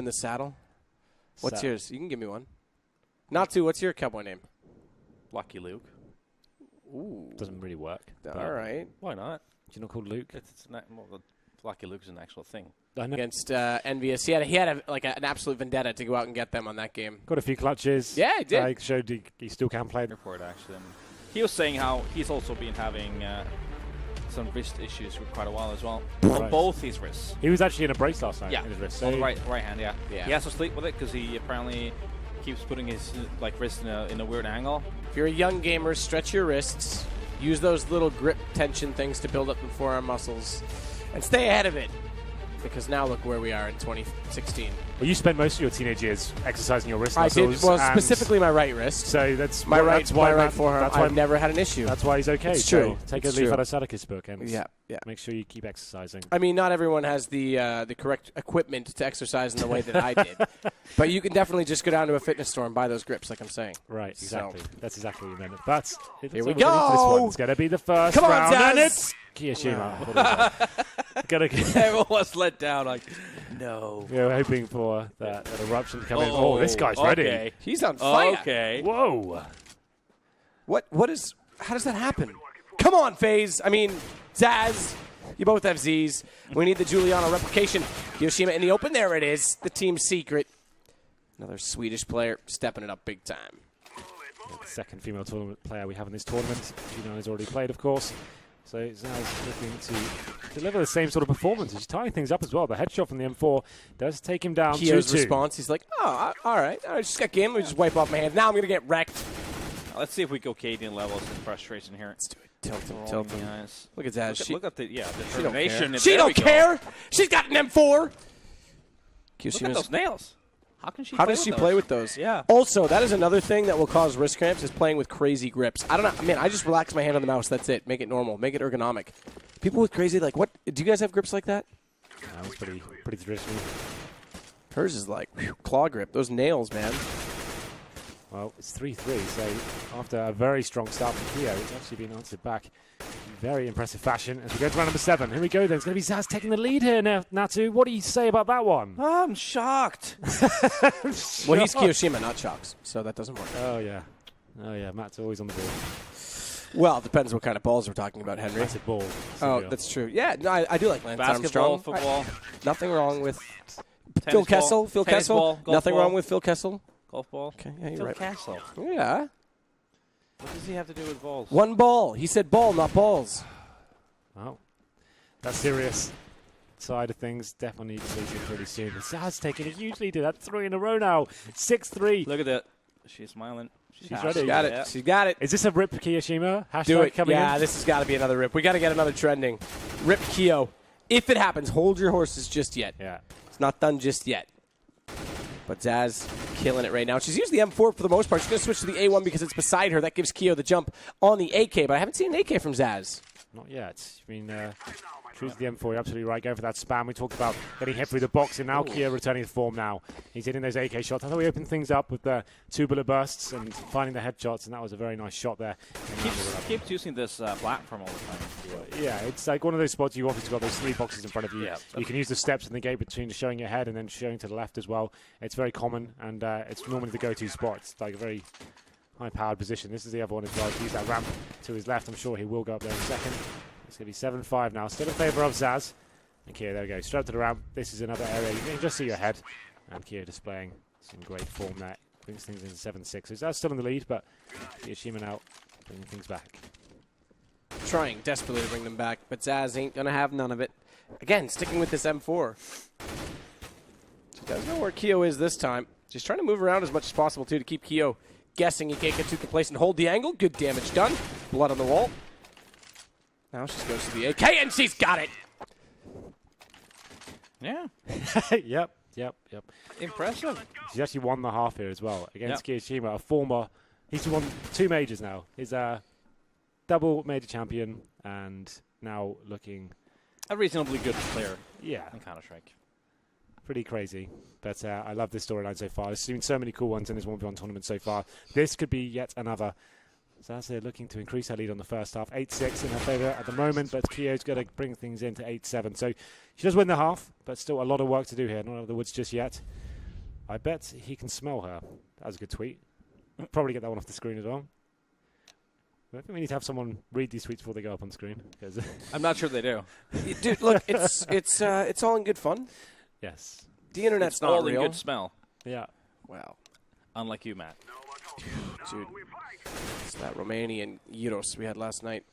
the saddle. What's yours? You can give me one. Natu, what's your cowboy name? Lucky Luke. Ooh. Doesn't really work. All right. Why not? You're not called Luke? Lucky Luke's an actual thing. Against Envious. He had an absolute vendetta to go out and get them on that game. Got a few clutches. Yeah, he did. Showed he still can play. Report, actually. He was saying how he's also been having some wrist issues for quite a while as well. On both his wrists. He was actually in a brace last night in his wrist. On the right hand, yeah. He has to sleep with it because he apparently keeps putting his wrist in a weird angle. If you're a young gamer, stretch your wrists. Use those little grip tension things to build up the forearm muscles. And stay ahead of it. Because now look where we are in 2016. Well, you spent most of your teenage years exercising your wrist muscles. I did. Well, specifically my right wrist. So that's my right forearm. That's why I've never had an issue. That's why he's okay. It's true. Take a leaf out of Sadaka's book and make sure you keep exercising. I mean, not everyone has the correct equipment to exercise in the way that I did. But you can definitely just go down to a fitness store and buy those grips, like I'm saying. Right, exactly. That's exactly what you meant. But here we go. It's going to be the first round. Come on, and it's kioShiMa. Everyone was let down. Like, no. We're hoping for that eruption to come in. Oh, this guy's ready. He's on fire. Okay. Whoa. What is? How does that happen? Come on, FaZe. I mean, zAAz. You both have Z's. We need the Giuliano replication. kioShiMa in the open. There it is. The team's secret. Another Swedish player stepping it up big time. The second female tournament player we have in this tournament. Giuliano has already played, of course. So zAAz looking to deliver the same sort of performance. He's tying things up as well. The headshot from the M4 does take him down 2-2. Kio's response, he's like, oh, all right. I just got game. Let me just wipe off my hands. Now I'm going to get wrecked. Let's see if we go Cadian levels in frustration here. Let's do it. Tilt him. Look at zAAz. Look at the determination. She don't care. She's got an M4. Look at those nails. How does she play with those? Yeah. Also, that is another thing that will cause wrist cramps is playing with crazy grips. I don't know. I mean, I just relax my hand on the mouse. That's it. Make it normal. Make it ergonomic. People with crazy, like, what? Do you guys have grips like that? That was pretty traditional. Hers is like claw grip. Those nails, man. Well, it's 3-3, so after a very strong start from Kio, it's actually been answered back in very impressive fashion as we go to round number 7. Here we go, then. It's going to be zAAz taking the lead here now. Natu, what do you say about that one? I'm shocked. Well, he's kioShiMa, not Shocks, so that doesn't work. Oh, yeah. Matt's always on the ball. Well, it depends what kind of balls we're talking about, Henry. Massive ball. Oh, that's true. Yeah, no, I do like Lance Basketball, Armstrong. football. Nothing wrong with Phil Kessel. Phil Kessel. Nothing wrong with Phil Kessel. Golf ball. Okay, yeah, you're Phil right. Kessel. Yeah. What does he have to do with balls? One ball. He said ball, not balls. Well, that serious side of things definitely needs to lead pretty soon. But zAAz taking a huge lead. That's 3 in a row now. 6-3. Look at that. She's smiling. She's ready. She got it. She got it. Is this a rip kioShiMa? Hashtag Do it. coming in? Yeah, this has got to be another rip. We got to get another trending. Rip Kio. If it happens, hold your horses just yet. Yeah. It's not done just yet. But zAAz killing it right now. She's used the M4 for the most part. She's going to switch to the A1 because it's beside her. That gives Kio the jump on the AK, but I haven't seen an AK from zAAz. Not yet. I mean, choose the M4. You're absolutely right. Go for that spam. We talked about getting hit through the box, and now Kio returning to form now. He's hitting those AK shots. I thought we opened things up with the 2 bullet bursts and finding the headshots, and that was a very nice shot there. Keeps using this platform all the time. Yeah, it's like one of those spots you obviously got those 3 boxes in front of you. Yeah, you can use the steps in the gate between showing your head and then showing to the left as well. It's very common, and it's normally the go-to spot. It's like a very high-powered position. This is the other one as well. Use that ramp to his left. I'm sure he will go up there in a second. It's going to be 7-5 now. Still in favour of zAAz. And Kio, there we go. Straight to the ramp. This is another area. You can just see your head. And Kio displaying some great form there. Brings things into 7-6. So zAAz still in the lead, but kioShiMa now bringing things back. Trying desperately to bring them back, but zAAz ain't going to have none of it. Again, sticking with this M4. She does know where Kio is this time. She's trying to move around as much as possible, too, to keep Kio guessing. He can't get too complacent. Hold the angle. Good damage done. Blood on the wall. Now she goes to the AK, and she's got it. Yeah. Yep. Impressive. She's actually won the half here as well against kioShiMa, a former. He's won 2 majors now. He's a double major champion and now looking a reasonably good player. Yeah. In Counter-Strike. Pretty crazy. But I love this storyline so far. There's been so many cool ones in this 1v1 tournament so far. This could be yet another. zAAz here looking to increase her lead on the first half. 8-6 in her favour at the moment, but Kio's going to bring things into 8-7. So she does win the half, but still a lot of work to do here. Not out of the woods just yet. I bet he can smell her. That was a good tweet. Probably get that one off the screen as well. I think we need to have someone read these tweets before they go up on screen. I'm not sure they do. Dude, look, it's all in good fun. Yes. The internet's It's not all real. in good smell. Yeah. Wow. Unlike you, Matt. Dude, it's that Romanian gyros we had last night.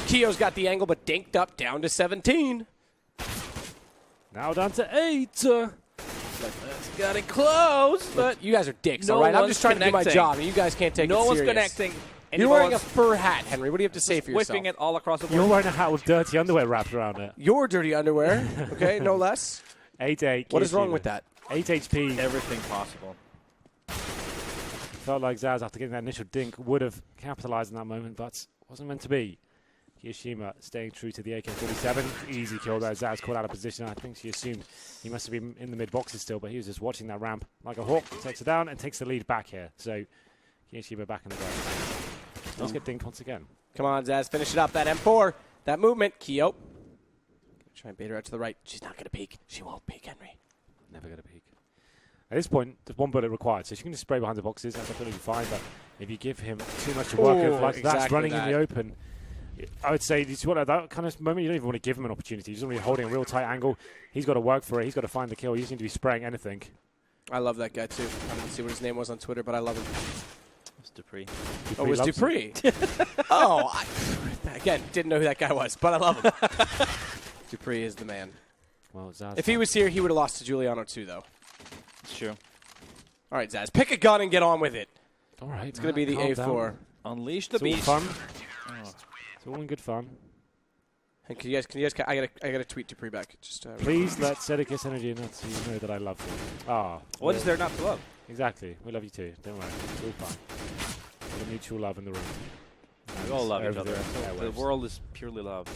Kio's got the angle, but dinked up down to 17. Now down to 8. Got it close, but you guys are dicks, No all right? I'm one's just trying to do my connecting. job, and you guys can't take it No serious. one's connecting. You're wearing a fur hat, Henry. What do you have to say for yourself? Whipping it all across the board. You're wearing a hat with dirty underwear wrapped around it. Your dirty underwear, okay? No less. 8-8. What is wrong with that? 8 HP. Everything possible. Felt like zAAz, after getting that initial dink, would have capitalized in that moment, but wasn't meant to be. kioShiMa staying true to the AK-47. Easy kill there. zAAz caught out of position. I think she assumed he must have been in the mid-boxes still, but he was just watching that ramp like a hawk. Takes it down and takes the lead back here. So kioShiMa back in the game. Let's get dinked once again. Come on, zAAz. Finish it up. That M4. That movement. Kio. Try and bait her out to the right. She's not going to peek. She won't peek, Henry. Never going to peek. At this point, there's one bullet required, so she can just spray behind the boxes. That's absolutely fine, but if you give him too much to work with, like exactly that's running that. in the open, I would say at that kind of moment, you don't even want to give him an opportunity. He's already holding a real tight angle. He's got to work for it. He's got to find the kill. He doesn't need to be spraying anything. I love that guy, too. I didn't see what his name was on Twitter, but I love him. It's Dupree. Oh, it was Dupree. Again, didn't know who that guy was, but I love him. Dupree is the man. Well, zAAz If he was here, he would have lost to Giuliano, too, though. It's true. All right, zAAz, pick a gun and get on with it. all right, It's going to be the calm A4. down. Unleash the It's all beast. fun. It's all in good fun. And can you guys, I gotta tweet Dupree back. Just Please let Sedicus Energy know that I love you. What is there not to love? Exactly. We love you too. Don't worry. It's all fine. There's a mutual love in the room. We all love each Over other. the The world is purely love.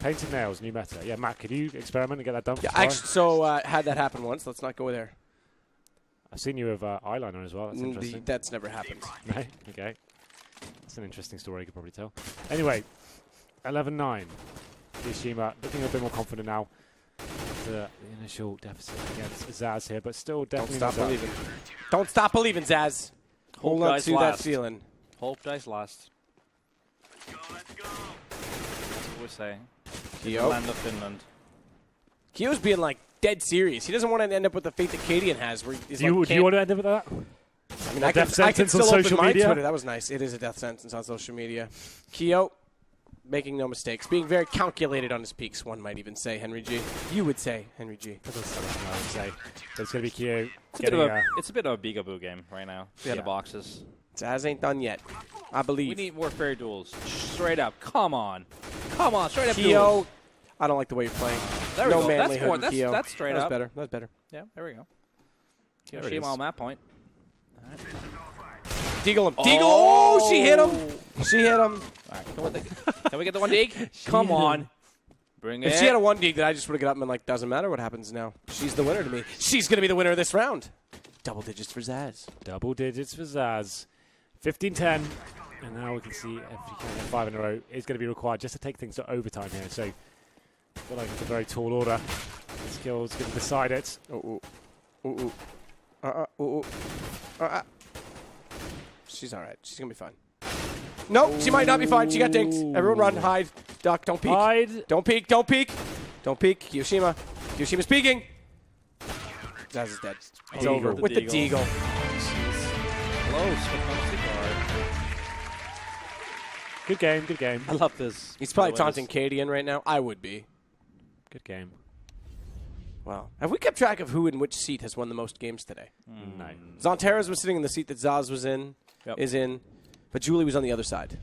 Painted nails, new meta. Yeah, Matt, could you experiment and get that done? Yeah, actually, so had that happen once. Let's not go there. I've seen you with eyeliner as well. That's interesting. That's never happened. No? Okay. That's an interesting story you could probably tell. Anyway, 11-9. kioShiMa looking a bit more confident now. The initial deficit against zAAz here, but still Don't definitely stop not believing. Don't stop believing, zAAz. Hold on dies to that last. feeling. Hope dies last. Let's go. That's what we say. Kio. Land of Finland. Kio's being like dead serious. He doesn't want to end up with the fate that Cadian has, where he's Do you want to end up with that? I mean, a I death can sentence on still open social my media? Twitter. That was nice. It is a death sentence on social media. Kio, making no mistakes, being very calculated on his peaks. One might even say, Henry G. You would say, Henry G. That's what I would say. But it's going to be Kio. It's a bit of a Beegaboo game right now. Yeah. The boxes. zAAZ ain't done yet. I believe. We need more fair duels. Straight up. Come on. Come on. Straight up Kio, duels. I don't like the way you're playing. There we no go. manly That's more. hood in Kio. That's straight That's up. better. That's better. Yeah, there we go. There it kioShiMa is. on that point. Deagle him. Deagle. Oh, she hit him. She hit him. All right, can we get the one dig? Come on. Bring it. If she had a one dig, then I just would have got up and been like, doesn't matter what happens now. She's the winner to me. She's going to be the winner of this round. Double digits for zAAZ. Double digits for zAAZ. 15-10. And now we can see if you can get 5 in a row is going to be required just to take things to overtime here. So I feel like it's a very tall order. Skill's going to decide it. She's all right. She's going to be fine. No, she might not be fine. She got dinked. Everyone run, hide, duck, don't peek. Hide. Don't peek, don't peek. Don't peek. kioShiMa. kioShiMa's peeking. zAAZ is dead. It's over with the deagle. Close, but not too far. Good game, good game. I love this. He's probably taunting Cadian right now. I would be. Good game. Wow. Have we kept track of who in which seat has won the most games today? No. Zonteras was sitting in the seat that zAAZ was in, is in, but Julie was on the other side.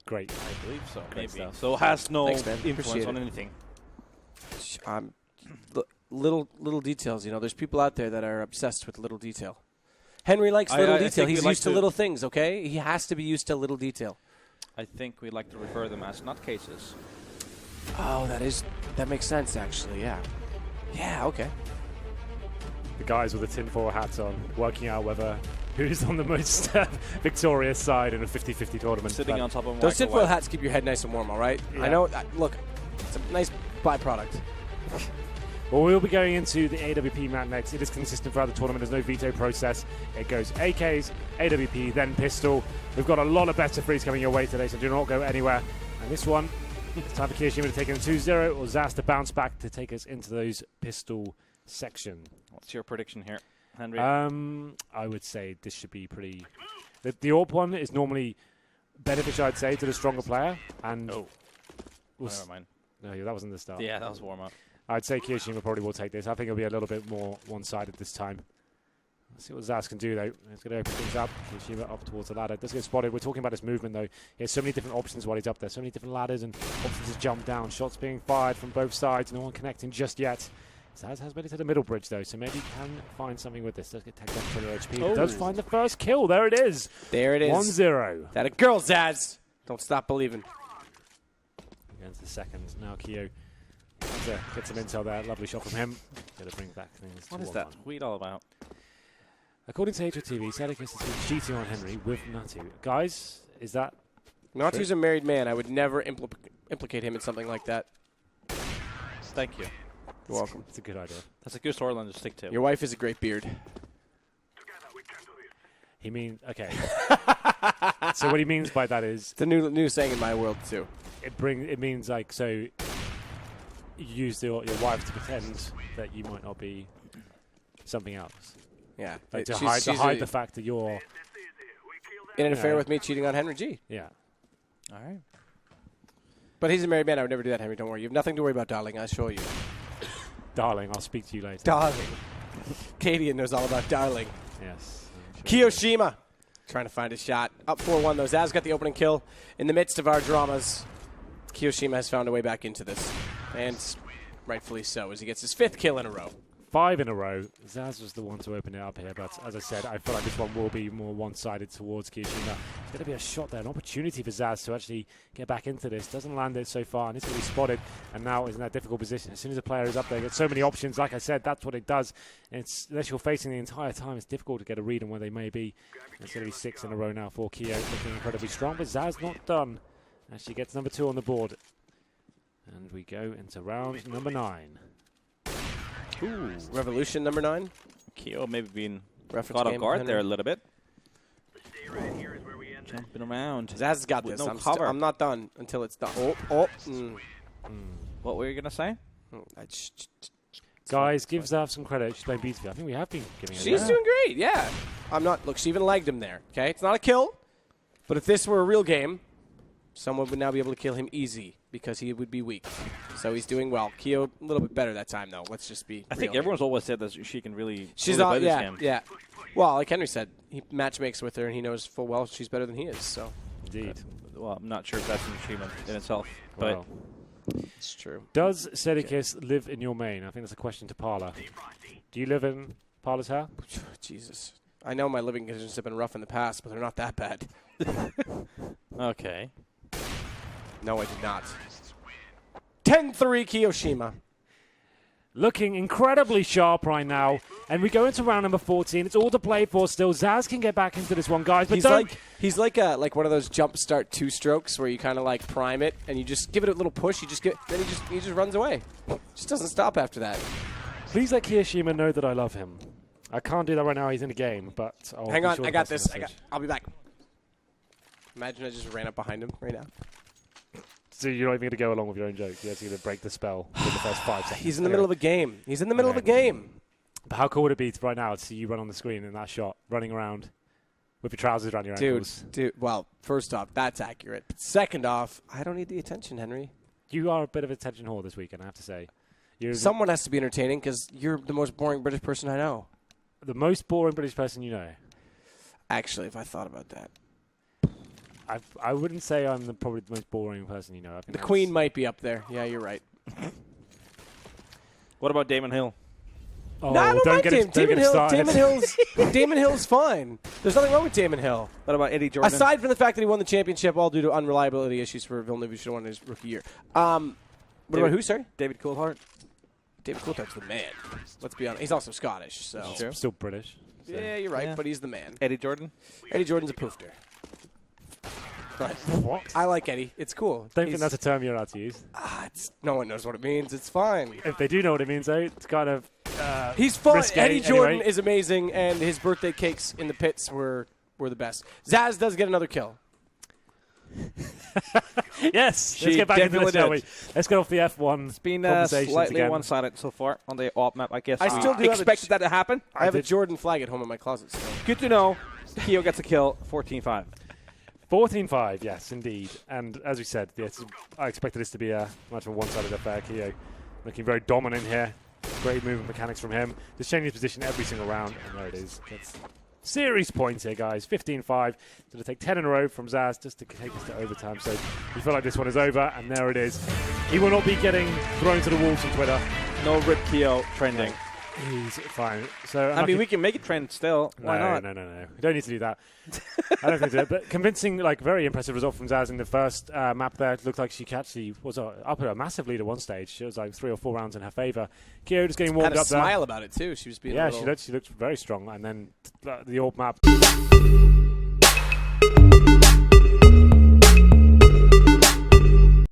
Great. I believe so. Great Maybe. stuff. So has no Thanks, man. influence Appreciate on it. anything. Little details, you know. There's people out there that are obsessed with little detail. Henry likes little I detail. think He's we used like to little things, okay? He has to be used to little detail. I think we like to refer them as nutcases. Oh, that makes sense, actually, yeah. Yeah, okay. The guys with the tinfoil hats on, working out whether who's on the most victorious side in a 50-50 tournament. Sitting on top of those tinfoil hats keep your head nice and warm, all right? Yeah. I know, look, it's a nice byproduct. Well, we'll be going into the AWP map next. It is consistent throughout the tournament. There's no veto process. It goes AKs, AWP, then pistol. We've got a lot of best of threes coming your way today, so do not go anywhere. And this one, it's time for kioShiMa to take it in 2-0, or zAAz to bounce back to take us into those pistol section. What's your prediction here, Henry? I would say this should be pretty... The AWP one is normally beneficial, I'd say, to the stronger player. And never mind. No, that wasn't the start. Yeah, that was warm-up. I'd say kioShiMa probably will take this. I think it'll be a little bit more one-sided this time. Let's see what zAAz can do, though. It's going to open things up. kioShiMa up towards the ladder. Does get spotted. We're talking about his movement, though. He has so many different options while he's up there. So many different ladders and options to jump down. Shots being fired from both sides. No one connecting just yet. zAAz has made it to the middle bridge, though, so maybe he can find something with this. Does get tagged up 20 HP. But does find the first kill. There it is. There it is. 1-0. That a girl, zAAz. Don't stop believing. Against the second. Now Kio gets some intel there. Lovely shot from him. Going to bring back things. What is that tweet all about? According to HOTV, zAAz has been cheating on Henry with Natu. Guys, is that... Natu's a married man. I would never implicate him in something like that. Thank you. You're welcome. It's a good idea. That's a good storyline to stick to. Your wife is a great beard. He means... Okay. So what he means by that is... It's a new saying in my world, too. It means, like, so... You use your wife to pretend that you might not be something else. Yeah. Like to hide the fact that you're... In an affair with me cheating on Henry G. Yeah. All right. But he's a married man. I would never do that, Henry. Don't worry. You have nothing to worry about, darling. I assure you. Darling, I'll speak to you later. Darling. Katie knows all about darling. Yes. kioShiMa trying to find a shot. Up 4-1, though. zAAz got the opening kill in the midst of our dramas. kioShiMa has found a way back into this. And rightfully so, as he gets his 5th kill in a row. 5 in a row. zAAz was the one to open it up here, but as I said, I feel like this one will be more one-sided towards kioShiMa. There's going to be a shot there, an opportunity for zAAz to actually get back into this. Doesn't land it so far, and it's going to be spotted, and now is in that difficult position. As soon as the player is up there, gets so many options. Like I said, that's what it does. And unless you're facing the entire time, it's difficult to get a read on where they may be. It's going to be 6 in a row now for Kio, looking incredibly strong, but zAAz not done. As she gets number 2 on the board. And we go into round number 9. Ooh, Revolution number 9. Kio maybe being Reference caught off game, guard Henry. there a little bit. Jumping around. zAAz has got this. No I'm, cover. I'm not done until it's done. What were you going to say? Guys, give zAAz some credit. She's playing beautifully. I think we have been giving her She's doing great, yeah. I'm not. Look, she even lagged him there. Okay, it's not a kill, but if this were a real game, someone would now be able to kill him easy because he would be weak. So he's doing well. Kio a little bit better that time, though. Let's just be. I think everyone's always said that she can really. She's really all, play this yeah, game. yeah. Well, like Henry said, he match makes with her, and he knows full well she's better than he is. So. Indeed. Well, I'm not sure if that's an achievement in itself, Well, but It's true. does Sedikis live in your main? I think that's a question to Parla. Do you live in Parla's house? Jesus. I know my living conditions have been rough in the past, but they're not that bad. okay. No, I did not. 10-3 kioShiMa. Looking incredibly sharp right now. And we go into round number 14. It's all to play for still. zAAz can get back into this one, guys. But he's like one of those jump start 2 strokes where you kind of like prime it and you just give it a little push. You just get then he just runs away. Just doesn't stop after that. Please let kioShiMa know that I love him. I can't do that right now. He's in a game, but I'll Hang be on, sure I to got pass the this. message. I'll be back. Imagine I just ran up behind him right now. So you're not even going to go along with your own joke. You're actually going to break the spell in the first 5 seconds. He's in the middle of a game. He's in the middle of a game. But how cool would it be right now to see you run on the screen in that shot, running around with your trousers around your ankles? Dude, well, first off, that's accurate. But second off, I don't need the attention, Henry. You are a bit of an attention whore this weekend, I have to say. Someone has to be entertaining because you're the most boring British person I know. The most boring British person you know. Actually, if I thought about that. I wouldn't say I'm probably the most boring person you know. I think The Queen might be up there. Yeah, you're right. What about Damon Hill? Oh, No, I don't mind Damon Hill. started. Damon Hill's fine. There's nothing wrong with Damon Hill. What about Eddie Jordan? Aside from the fact that he won the championship all due to unreliability issues for Villeneuve, who should have won his rookie year. What about who, sorry? David Coulthard. David Coulthard's the man. Let's be honest. He's also Scottish, so. Sure. Still British. So. Yeah, you're right, Yeah. but he's the man. Eddie Jordan. Eddie Jordan's a poofter. But What? I like Eddie. It's cool. Don't think that's a term you're allowed to use. No one knows what it means. It's fine. If they do know what it means, though, it's kind of He's fun. risque Eddie Jordan anyway. is amazing, and his birthday cakes in the pits were the best. zAAz does get another kill. Yes, She let's get back into this, definitely shall we? did. Let's get off the F1 It's been conversations slightly again. one-sided so far on the AWP map, I guess. I still do have expected that to happen. I have a did. Jordan flag at home in my closet. So. Good to know. Keo gets a kill, 14-5. 14-5, yes, indeed. And as we said, yes, I expected this to be a much of a one-sided affair. Keo looking very dominant here. Great movement mechanics from him. Just changing his position every single round. And there it is. That's series points here, guys. 15-5. So to take 10 in a row from zAAz just to take us to overtime. So we feel like this one is over. And there it is. He will not be getting thrown to the wolves on Twitter. No Rip Keo trending. He's fine. So I mean, we can make it trend still. Why not? No. We don't need to do that. I don't think so. But convincing, like, very impressive result from zAAz in the first map there. It looked like she actually was up at a massive lead at one stage. She was like 3 or 4 rounds in her favour. Keo just getting warmed Had a up there. smile about it, too. She was being a little... she looked very strong. And then the old map.